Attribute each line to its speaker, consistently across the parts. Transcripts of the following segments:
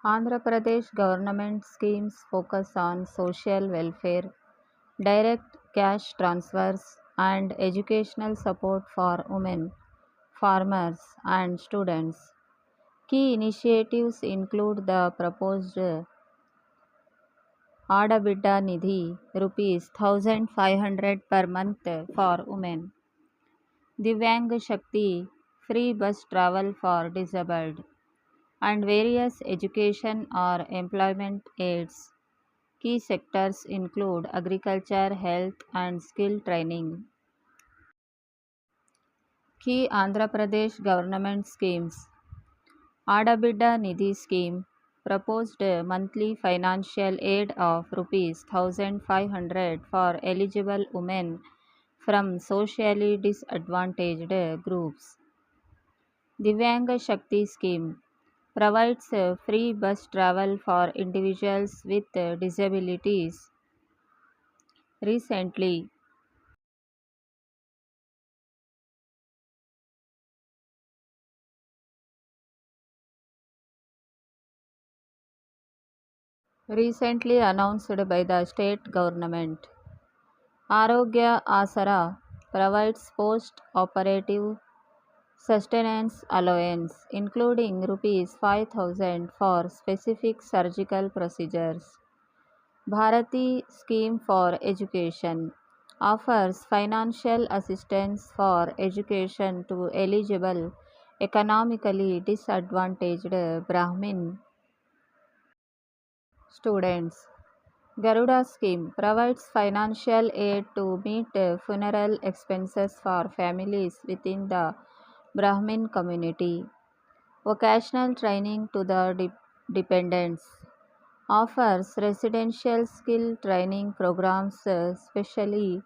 Speaker 1: Andhra Pradesh government schemes focus on social welfare, direct cash transfers, and educational support for women, farmers, and students. Key initiatives include the proposed Adabidda Nidhi, rupees 1,500 per month for women, Divyang Shakti, free bus travel for disabled, and various education or employment aids. Key sectors include agriculture, health, and skill training. Key Andhra Pradesh government schemes: Adabidda Nidhi scheme proposed a monthly financial aid of rupees 1,500 for eligible women from socially disadvantaged groups. Divyang Shakti scheme provides free bus travel for individuals with disabilities. Recently, recently announced by the state government. Arogya Asara provides post-operative sustenance allowance, including rupees 5,000 for specific surgical procedures. Bharati Scheme for Education offers financial assistance for education to eligible economically disadvantaged Brahmin students. Garuda scheme provides financial aid to meet funeral expenses for families within the Brahmin community. Vocational training to the dependents offers residential skill training programs specially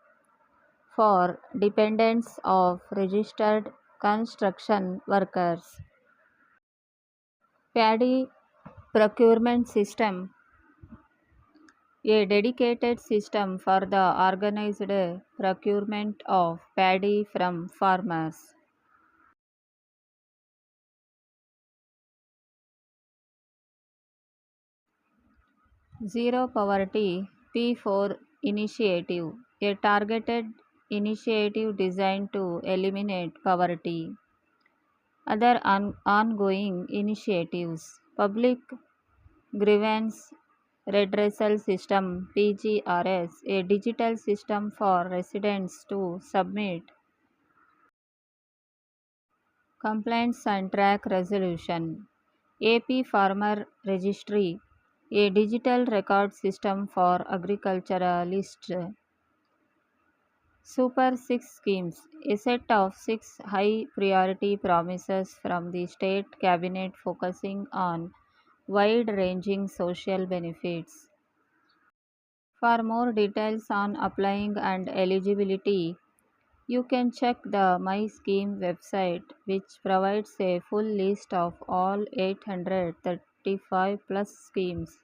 Speaker 1: for dependents of registered construction workers. Paddy procurement system, a dedicated system for the organized procurement of paddy from farmers. Zero Poverty P4 Initiative, a targeted initiative designed to eliminate poverty. Other ongoing initiatives: Public Grievance Redressal System PGRS, a digital system for residents to submit complaints and track resolution. AP Farmer Registry, a digital record system for agriculturalists. Super 6 schemes, a set of 6 high priority promises from the state cabinet focusing on wide ranging social benefits. For more details on applying and eligibility, you can check the My Scheme website, which provides a full list of all 835 plus schemes.